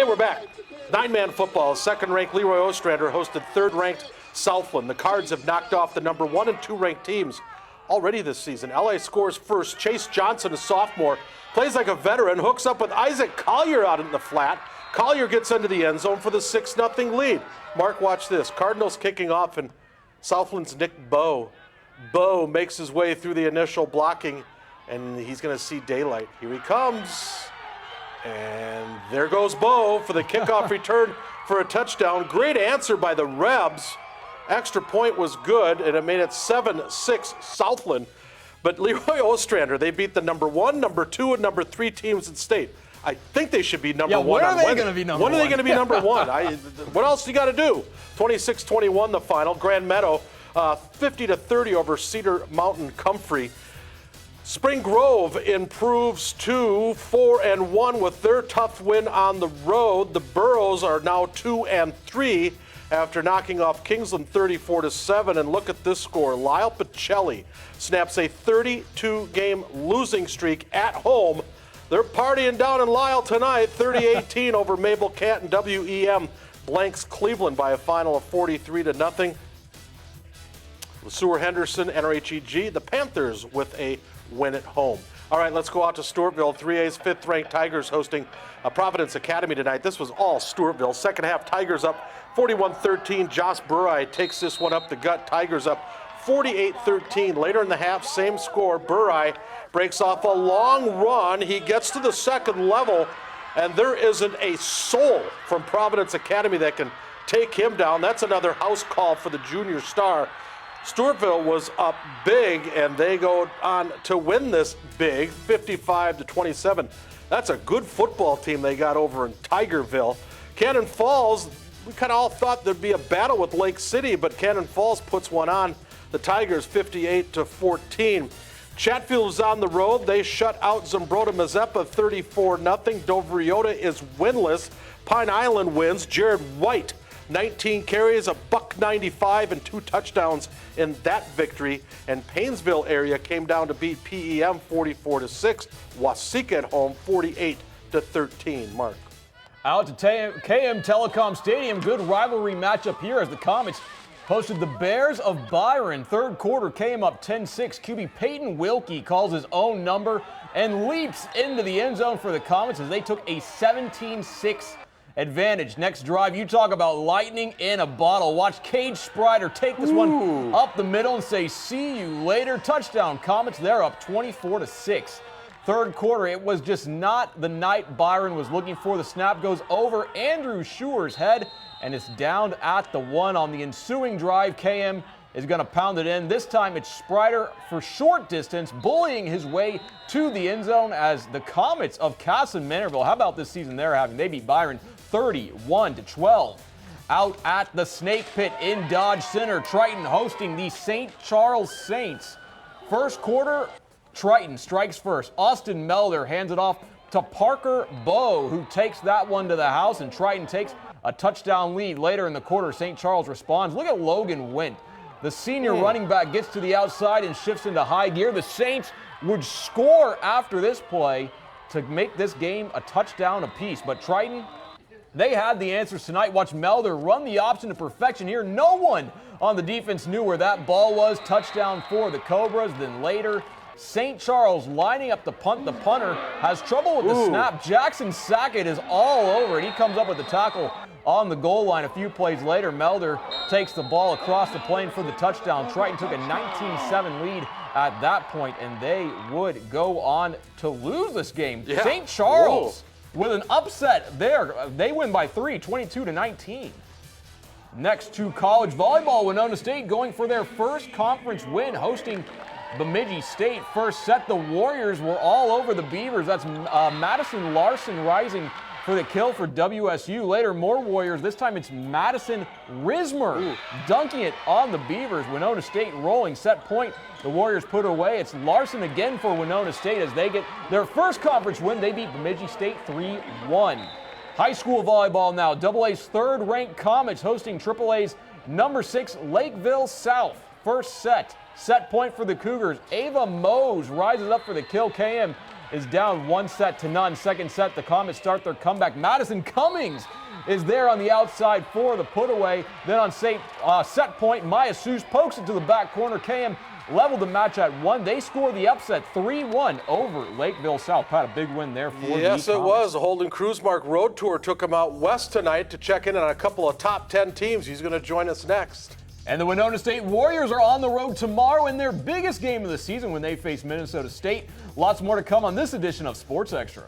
Hey, we're back. 9-man football. Second-ranked Leroy Ostrander hosted third-ranked Southland. The Cards have knocked off the number 1 and 2 ranked teams already this season. LA scores first. Chase Johnson, a sophomore, plays like a veteran, hooks up with Isaac Collier out in the flat. Collier gets into the end zone for the 6-0 lead. Mark, watch this. Cardinals kicking off, and Southland's Nick Bowe. Bowe makes his way through the initial blocking, and he's going to see daylight. Here he comes. And there goes Bowe for the kickoff return for a touchdown. Great answer by the Rebs. Extra point was good, and it made it 7-6 Southland. But Leroy Ostrander, they beat the number 1, number 2, and number 3 teams in state. I think they should be number 1. When are they going to be number 1? When are they going to be number 1? What else do you got to do? 26-21 the final. Grand Meadow, 50-30 over Cedar Mountain Comfrey. Spring Grove improves to 4-1 with their tough win on the road. The Burros are now 2-3 after knocking off Kingsland 34-7. And look at this score. Lyle Pacelli snaps a 32-game losing streak at home. They're partying down in Lyle tonight, 30-18 over Mabel Canton. WEM blanks Cleveland by a final of 43-0. Sewer Henderson, NRHEG, the Panthers with a win at home. All right, let's go out to Stewartville. 3A's 5th-ranked Tigers hosting Providence Academy tonight. This was all Stewartville. Second half, Tigers up 41-13. Josh Burrai takes this one up the gut. Tigers up 48-13. Later in the half, same score. Burrai breaks off a long run. He gets to the second level, and there isn't a soul from Providence Academy that can take him down. That's another house call for the junior star. Stewartville was up big, and they go on to win this big, 55-27. That's a good football team they got over in Tigerville. Cannon Falls, we kind of all thought there'd be a battle with Lake City, but Cannon Falls puts one on the Tigers 58-14. Chatfield's on the road. They shut out Zumbrota Mazeppa 34-0. Dover Iota is winless. Pine Island wins. Jared White, 19 carries, a $195, and 2 touchdowns in that victory. And Painesville area came down to beat PEM 44-6. Waseca at home 48-13. Mark. Out to KM Telecom Stadium. Good rivalry matchup here as the Comets hosted the Bears of Byron. Third quarter came up 10-6. QB Peyton Wilkie calls his own number and leaps into the end zone for the Comets as they took a 17-6 advantage. Next drive, you talk about lightning in a bottle. Watch Cage Sprider take this one up the middle and say, see you later. Touchdown Comets. They're up 24-6. Third quarter, it was just not the night Byron was looking for. The snap goes over Andrew Schuer's head, and it's down at the 1 on the ensuing drive. KM is going to pound it in. This time it's Sprider for short distance, bullying his way to the end zone as the Comets of Casson Manorville. How about this season they're having? They beat Byron 31-12. Out at the Snake Pit in Dodge Center, Triton hosting the St. Charles Saints. First quarter, Triton strikes first. Austin Melder hands it off to Parker Bowe, who takes that one to the house, and Triton takes a touchdown lead. Later in the quarter, St. Charles responds. Look at Logan Wint. The senior running back gets to the outside and shifts into high gear. The Saints would score after this play to make this game a touchdown apiece. But Triton, they had the answers tonight. Watch Melder run the option to perfection here. No one on the defense knew where that ball was. Touchdown for the Cobras. Then later, St. Charles lining up the punt. The punter has trouble with the snap. Jackson Sackett is all over it. He comes up with the tackle on the goal line. A few plays later, Melder takes the ball across the plane for the touchdown. Triton took a 19-7 lead at that point, and they would go on to lose this game. Yeah. St. Charles with an upset there. They win by 3, 22-19. Next to college volleyball, Winona State going for their first conference win, hosting Bemidji State. First set, the Warriors were all over the Beavers. That's Madison Larson rising for the kill for WSU. Later, more Warriors. This time it's Madison Rismer dunking it on the Beavers. Winona State rolling. Set point. The Warriors put away. It's Larson again for Winona State as they get their first conference win. They beat Bemidji State 3-1. High school volleyball now. AA's third-ranked Comets hosting AAA's number 6 Lakeville South. First set. Set point for the Cougars. Ava Mose rises up for the kill. KM is down 1-0. Second set, the Comets start their comeback. Madison Cummings is there on the outside for the put away. Then on set point, Maya Seuss pokes it to the back corner. KM leveled the match at 1. They score the upset 3-1 over Lakeville South. Pat, a big win there for Yes, the it was. The Holden Cruisemark Road Tour took him out west tonight to check in on a couple of top 10 teams. He's going to join us next. And the Winona State Warriors are on the road tomorrow in their biggest game of the season when they face Minnesota State. Lots more to come on this edition of Sports Extra.